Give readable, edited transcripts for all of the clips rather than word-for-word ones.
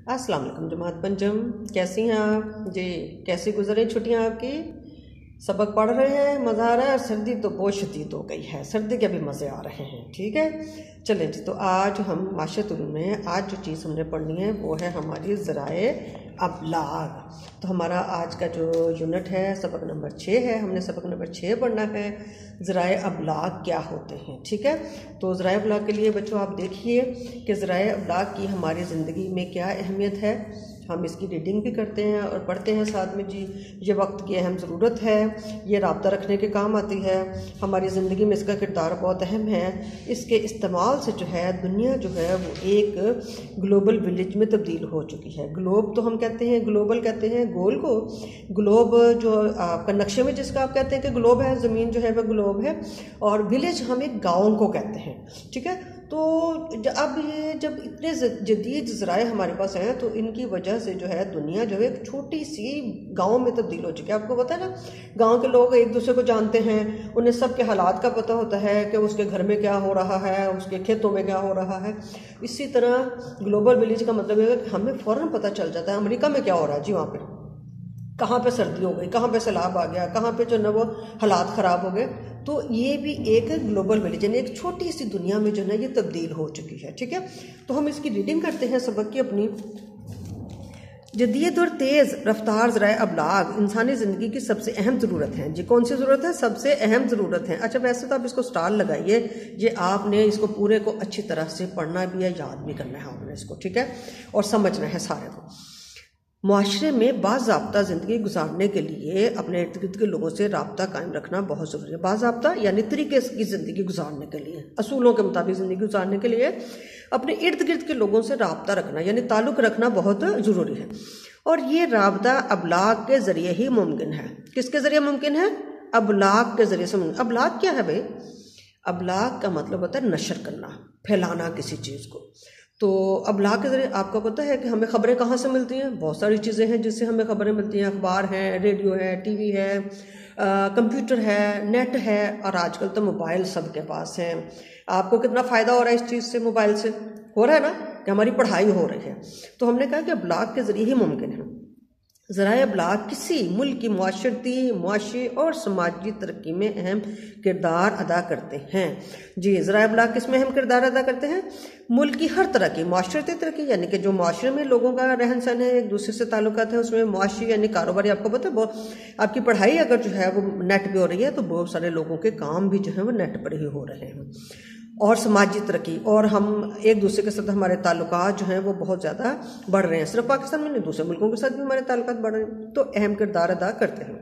अस्सलाम वालेकुम जमात पंचम, कैसी हैं आप जी? कैसी गुजर रही छुट्टियां आपकी? सबक पढ़ रहे हैं, मज़ा आ रहा है? और सर्दी तो बहुत शदीद हो गई है, सर्दी के भी मज़े आ रहे हैं। ठीक है, चलें जी। तो आज हम माशतुल में आज जो चीज़ हमने पढ़नी है वो है हमारी ज़राए अबलाग। तो हमारा आज का जो यूनिट है सबक नंबर 6 है, हमने सबक नंबर 6 पढ़ना है। ज़राए अबलाग क्या होते हैं? ठीक है, तो ज़राए अबलाग के लिए बच्चों आप देखिए कि ज़राए अबलाग की हमारी ज़िंदगी में क्या अहमियत है। हम इसकी रीडिंग भी करते हैं और पढ़ते हैं साथ में जी। ये वक्त की अहम ज़रूरत है, ये राब्ता रखने के काम आती है, हमारी ज़िंदगी में इसका किरदार बहुत अहम है। इसके इस्तेमाल से जो है दुनिया जो है वो एक ग्लोबल विलेज में तब्दील हो चुकी है। ग्लोब तो हम कहते हैं, ग्लोबल कहते हैं गोल को। ग्लोब जो आपका नक्शे में जिसका आप कहते हैं कि ग्लोब है, ज़मीन जो है वह ग्लोब है, और विलेज हम एक गाँव को कहते हैं। ठीक है, तो अब ये जब इतने जदीद ज़राए हमारे पास हैं तो इनकी वजह से जो है दुनिया जो है एक छोटी सी गांव में तब्दील हो चुकी है। आपको पता है ना, गांव के लोग एक दूसरे को जानते हैं, उन्हें सब के हालात का पता होता है कि उसके घर में क्या हो रहा है, उसके खेतों में क्या हो रहा है। इसी तरह ग्लोबल विलेज का मतलब है कि हमें फ़ौरन पता चल जाता है अमेरिका में क्या हो रहा है जी, वहाँ पर कहाँ पे सर्दी हो गई, कहाँ पे सैलाब आ गया, कहाँ पे जो ना वो हालात ख़राब हो गए। तो ये भी एक ग्लोबल विलेज यानी एक छोटी सी दुनिया में जो है ये तब्दील हो चुकी है। ठीक है, तो हम इसकी रीडिंग करते हैं सबक की अपनी। जदीद और तेज़ रफ्तार ज़राए अबलाग इंसानी ज़िंदगी की सबसे अहम ज़रूरत है जी। कौन सी ज़रूरत है? सबसे अहम ज़रूरत है। अच्छा, वैसे तो आप इसको स्टार लगाइए, ये आपने इसको पूरे को अच्छी तरह से पढ़ना भी है, याद भी करना है आपने इसको। ठीक है, और समझना है सारे को। मुआशरे में बाज़ाब्ता ज़िंदगी गुजारने के लिए अपने इर्द गिर्द के लोगों से रब्ता कायम रखना बहुत ज़रूरी है। बाज़ाब्ता यानी तरीके की ज़िंदगी गुजारने के लिए, असूलों के मुताबिक ज़िंदगी गुजारने के लिए अपने इर्द गिर्द के लोगों से रब्ता रखना यानी ताल्लुक़ रखना बहुत ज़रूरी है। और ये रब्ता अबलाग के ज़रिए ही मुमकिन है। किसके ज़रिए मुमकिन है? अबलाग के ज़रिए से मुमकिन। अबलाग क्या है भाई? अबलाग का मतलब होता है नशर करना, फैलाना किसी चीज़ को। तो अबलाग के ज़रिए आपको पता है कि हमें ख़बरें कहाँ से मिलती हैं? बहुत सारी चीज़ें हैं जिससे हमें ख़बरें मिलती हैं। अखबार है, रेडियो है, टीवी है, कंप्यूटर है, नेट है, और आजकल तो मोबाइल सबके पास है। आपको कितना फ़ायदा हो रहा है इस चीज़ से? मोबाइल से हो रहा है ना कि हमारी पढ़ाई हो रही है। तो हमने कहा कि अबलाग के ज़रिए ही मुमकिन है। ज़राए अबलाग किसी मुल्क की माशरती, मुआशी और समाजी तरक्की में अहम किरदार अदा करते हैं जी। ज़राए अबलाग किस में अहम किरदार अदा करते हैं? मुल्क की हर तरह की माशरती तरक्की यानी कि जो माशरे में लोगों का रहन सहन है, एक दूसरे से ताल्लुकात है, उसमें मुआशी यानी कारोबारी। आपको पता है आपकी पढ़ाई अगर जो है वो नेट पे हो रही है तो बहुत सारे लोगों के काम भी जो है वो नेट पर ही हो रहे हैं। और समाजी तरक्की, और हम एक दूसरे के साथ हमारे ताल्लुकात जो हैं वो बहुत ज़्यादा बढ़ रहे हैं। सिर्फ पाकिस्तान में नहीं, दूसरे मुल्कों के साथ भी हमारे ताल्लुकात बढ़ रहे हैं, तो अहम किरदार अदा करते हैं।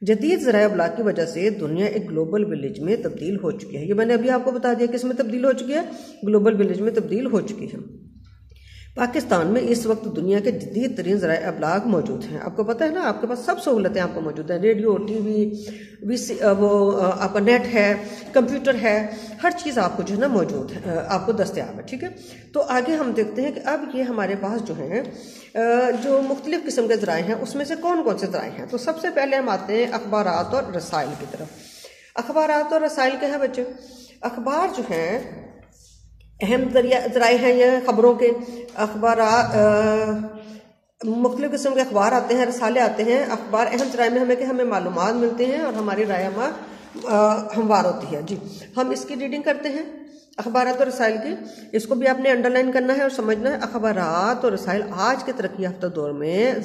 जदीद ज़राए अबलाग की वजह से दुनिया एक ग्लोबल विलेज में तब्दील हो चुकी है। ये मैंने अभी आपको बता दिया किस में तब्दील हो चुकी है? ग्लोबल विलेज में तब्दील हो चुकी है। पाकिस्तान में इस वक्त दुनिया के जदीद तरीन ज़राए अबलाग मौजूद हैं। आपको पता है ना, आपके पास सब सहूलतें आपको मौजूद हैं। रेडियो, टीवी, वो आपका नेट है, कंप्यूटर है, हर चीज़ आपको जो है ना मौजूद है, आपको दस्तयाब है। ठीक है, तो आगे हम देखते हैं कि अब ये हमारे पास जो है जो मुख्तलिफ़ किस्म के ज़राए हैं उसमें से कौन कौन से ज़राए हैं। तो सबसे पहले हम आते हैं अखबारात और रसाइल की तरफ। अखबारात और रसाइल क्या है बच्चे? अखबार जो हैं अहम ज़राए हैं ये ख़बरों के। अखबार मुख्तलिफ़ किस्म के अखबार आते हैं, रसाले आते हैं। अखबार अहम ज़राए में हमें मालूमात मिलती हैं और हमारी रायमा हमवार होती है जी। हम इसकी रीडिंग करते हैं अखबारात और रसाइल की। इसको भी आपने अंडरलाइन करना है और समझना है। अखबारात और रसाइल आज के तरक्की याफ्ता दौर में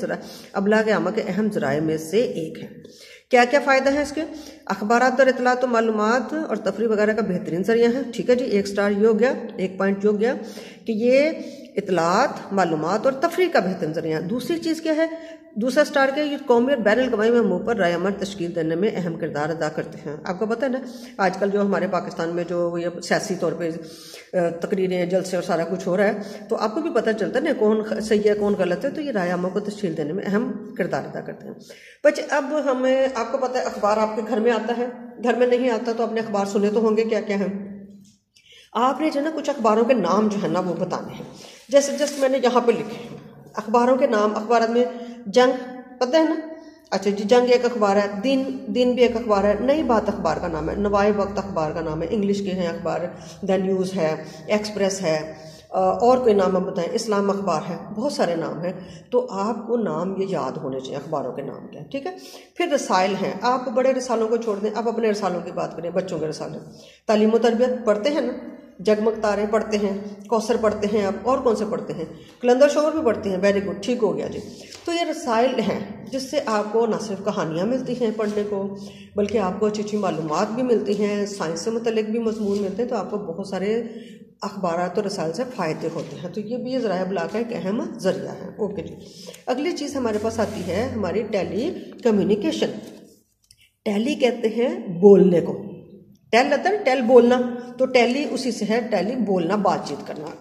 अबलाग आमा के अहम ज़राए में से एक है। क्या क्या फ़ायदा है इसके? अखबारात और इतलात और मालूमात और तफरीह वगैरह का बेहतरीन ज़रिया है। ठीक है जी, 1 स्टार ये हो गया, 1 पॉइंट ये हो गया कि ये इतलात, मालूमात और तफरीह का बेहतरीन ज़रिया। दूसरी चीज़ क्या है? दूसरा स्टार के ये कौमी और बैनुल अक़वामी महमूर पर राय अमल तश्कील देने में अहम किरदार अदा करते हैं। आपको पता है ना, आजकल जो हमारे पाकिस्तान में जो ये सियासी तौर पे तकरीरें, जलसे और सारा कुछ हो रहा है, तो आपको भी पता चलता है ना कौन सही है कौन गलत है। तो ये राय अमल को तश्कील देने में अहम किरदार अदा करते हैं बच्चे। अब हमें आपको पता है अखबार आपके घर में आता है, घर में नहीं आता तो आपने अखबार सुने तो होंगे। क्या क्या है? आपने जो है ना कुछ अखबारों के नाम जो है ना वो बताने हैं। जैसे मैंने यहाँ पे लिखे हैं अखबारों के नाम। अखबार में जंग पता है ना? अच्छा जी, जंग एक अखबार है। दिन भी एक अखबार है। नई बात अखबार का नाम है। नवाए वक्त अखबार का नाम है, इंग्लिश के हैं अखबार। द न्यूज़ है, एक्सप्रेस है, और कोई नाम आप बताएं, इस्लाम अखबार है, बहुत सारे नाम हैं, तो आपको नाम ये याद होने चाहिए अखबारों के नाम के, ठीक है। फिर रसाइल हैं, आप बड़े रसालों को छोड़ दें, आप अपने रसालों की बात करें, बच्चों के रसाले, तालीम व तरबियत पढ़ते हैं ना, जगमग तारे पढ़ते हैं, कौसर पढ़ते हैं आप, और कौन से पढ़ते हैं, कलंदर शोहर भी पढ़ते हैं, वेरी गुड, ठीक हो गया जी। तो ये रसाइल हैं जिससे आपको न सिर्फ कहानियाँ मिलती हैं पढ़ने को, बल्कि आपको अच्छी अच्छी मालूमात भी मिलती हैं, साइंस से मुतल्लिक भी मजमून मिलते हैं, तो आपको बहुत सारे अखबारात और रसाइल से फ़ायदे होते हैं। तो ये भी ये ज़राए इब्लाग का एक अहम ज़रिया है। ओके जी, अगली चीज़ हमारे पास आती है हमारी टेली कम्युनिकेशन। टेली कहते हैं बोलने को, टेल आता है टेल बोलना, तो टेली उसी से है, टेली बोलना, बातचीत करना।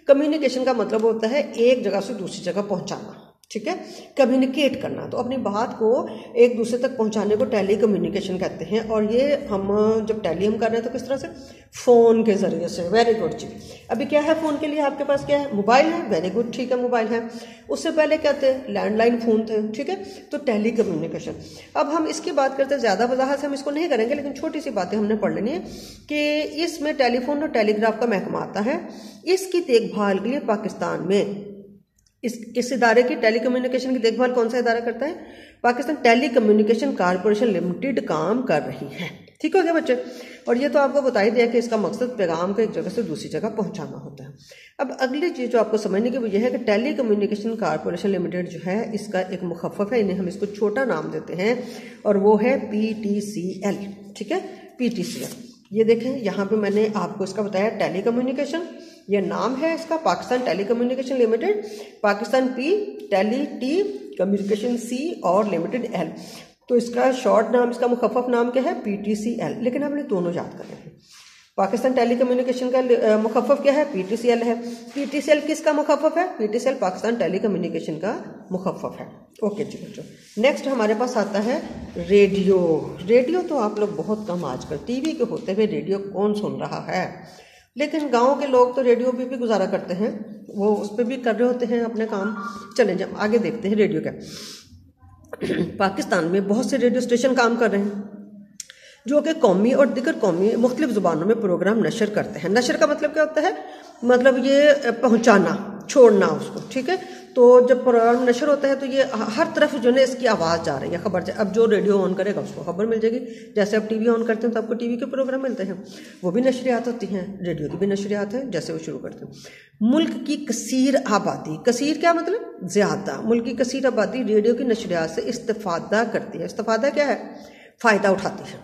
कम्युनिकेशन का मतलब होता है एक जगह से दूसरी जगह पहुंचाना, ठीक है, कम्युनिकेट करना, तो अपनी बात को एक दूसरे तक पहुंचाने को टेली कम्युनिकेशन कहते हैं। और ये हम जब टेली हम कर रहे हैं तो किस तरह से, फ़ोन के ज़रिए से। वेरी गुड जी। अभी क्या है फ़ोन के लिए आपके पास, क्या है, मोबाइल है, वेरी गुड, ठीक है, मोबाइल है। उससे पहले क्या थे, लैंडलाइन फ़ोन थे, ठीक है, तो टेली कम्युनिकेशन। अब हम इसकी बात करते हैं, ज़्यादा वजाहत से हम इसको नहीं करेंगे, लेकिन छोटी सी बातें हमने पढ़ लेनी है कि इसमें टेलीफोन और टेलीग्राफ का महकमा आता है। इसकी देखभाल के लिए पाकिस्तान में इस इदारे की, टेली कम्युनिकेशन की देखभाल कौन सा इदारा करता है, Pakistan telecommunication corporation limited काम कर रही है। ठीक हो गया बच्चे। और ये तो आपको बता ही दिया कि इसका मकसद पैगाम को एक जगह से दूसरी जगह पहुंचाना होता है। अब अगली चीज़ जो आपको समझने की वो ये है कि टेली कम्युनिकेशन कॉरपोरेशन लिमिटेड जो है, इसका एक मुखफ़फ़ है, इन्हें हम इसको छोटा नाम देते हैं, और वो है PTCL, ठीक है, PTCL। ये देखें, यहाँ पे मैंने आपको इसका बताया टेली कम्युनिकेशन, ये नाम है इसका, Pakistan telecommunication limited, Pakistan P, tele T, communication C और लिमिटेड L। तो इसका शॉर्ट नाम, इसका मुखफ़फ़ नाम क्या है, PTCL। लेकिन हमने दोनों याद करने हैं। पाकिस्तान टेली कम्युनिकेशन का मुखफ़फ़ क्या है, PTCL है। PTCL किसका मुखफ़फ़ है, PTCL पाकिस्तान टेली कम्युनिकेशन का मुखफ़फ़ है। ओके जी बच्चों, नेक्स्ट हमारे पास आता है रेडियो। रेडियो तो आप लोग बहुत कम आजकल, टीवी के होते हुए रेडियो कौन सुन रहा है, लेकिन गांव के लोग तो रेडियो पे भी गुजारा करते हैं, वो उस पर भी कर रहे होते हैं अपने काम। चलें जब आगे देखते हैं रेडियो का। पाकिस्तान में बहुत से रेडियो स्टेशन काम कर रहे हैं जो कि कौमी और दिगर कौमी मुख्तलिफ ज़ुबानों में प्रोग्राम नशर करते हैं। नशर का मतलब क्या होता है, मतलब ये पहुंचाना, छोड़ना उसको, ठीक है। तो जब प्रोग्राम नशर होता है तो ये हर तरफ जो है इसकी आवाज़ जा रही है, खबर। अब जो रेडियो ऑन करेगा उसको खबर मिल जाएगी, जैसे आप टीवी ऑन करते हैं तो आपको टीवी के प्रोग्राम मिलते हैं, वो भी नशरियात होती हैं, रेडियो की भी नशरियात है, जैसे वो शुरू करते हैं। मुल्क की कसीर आबादी, कसीर क्या मतलब, ज़्यादा, मुल्क की कसीर आबादी रेडियो की नशरियात से इस्तिफादा करती है। इस्तिफादा क्या है, फ़ायदा उठाती है,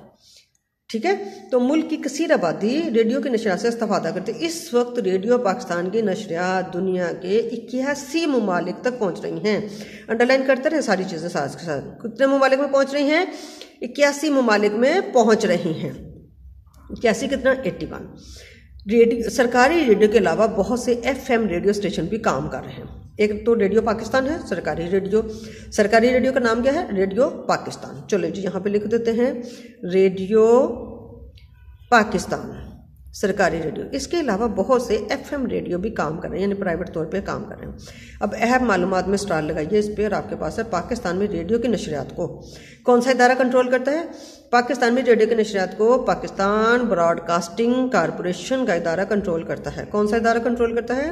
ठीक है। तो मुल्क की कसीर आबादी रेडियो की नशरियात से इस्तिफादा करती है। इस वक्त रेडियो पाकिस्तान की नशरियात दुनिया के 81 ममालिक तक पहुंच रही हैं। अंडरलाइन करते रहे सारी चीज़ें साथ के साथ। कितने ममालिक में पहुंच रही हैं, 81 ममालिक में पहुंच रही हैं। 81 कितना, 81। रेडियो, सरकारी रेडियो के अलावा बहुत से FM रेडियो स्टेशन भी काम कर रहे हैं। एक तो रेडियो पाकिस्तान है सरकारी रेडियो, सरकारी रेडियो का नाम क्या है, रेडियो पाकिस्तान। चलो जी यहाँ पे लिख देते हैं रेडियो पाकिस्तान सरकारी रेडियो। इसके अलावा बहुत से FM रेडियो भी काम कर रहे हैं, यानी प्राइवेट तौर पे काम कर रहे हैं। अब अहम मालूमात में स्टार लगाइए इस पर, आपके पास है पाकिस्तान में रेडियो की नशरियात को कौन सा इदारा कंट्रोल करता है। पाकिस्तान में रेडियो की नशरियात को पाकिस्तान ब्रॉडकास्टिंग कॉरपोरेशन का इदारा कंट्रोल करता है। कौन सा इदारा कंट्रोल करता है,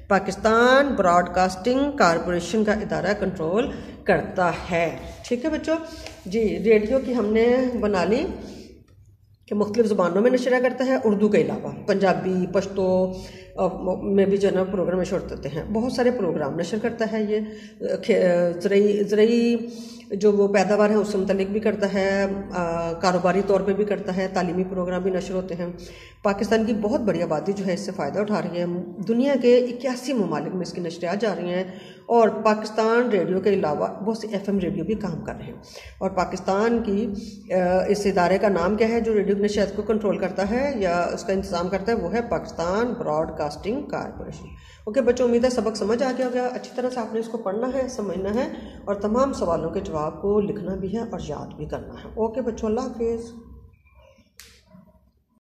पाकिस्तान ब्रॉडकास्टिंग कॉरपोरेशन का इदारा कंट्रोल करता है। ठीक है बच्चों जी, रेडियो की हमने बना ली कि मुख्तलिफ ज़ुबानों में नशर करता है, उर्दू के अलावा पंजाबी, पश्तो में भी जो है प्रोग्राम नशर होते हैं। बहुत सारे प्रोग्राम नशर करता है ये। ज़रई जो वो पैदावार है उससे मुतल्लिक भी करता है, कारोबारी तौर पे भी करता है, तालीमी प्रोग्राम भी नशर होते हैं। पाकिस्तान की बहुत बड़ी आबादी जो है इससे फ़ायदा उठा रही है। दुनिया के 81 ममालिक में इसकी नशरियात जा रही हैं, और पाकिस्तान रेडियो के अलावा बहुत से FM रेडियो भी काम कर रहे हैं। और पाकिस्तान की इस इदारे का नाम क्या है जो रेडियो की नशरियात को कंट्रोल करता है या उसका इंतज़ाम करता है, वो है पाकिस्तान ब्रॉडकास्टिंग कॉरपोरेशन। ओके बच्चों, उम्मीद है सबक समझ आ गया होगा। अच्छी तरह से आपने इसको पढ़ना है, समझना है, और तमाम सवालों के जवाब को लिखना भी है और याद भी करना है। ओके बच्चों, अल्लाह हाफिज़।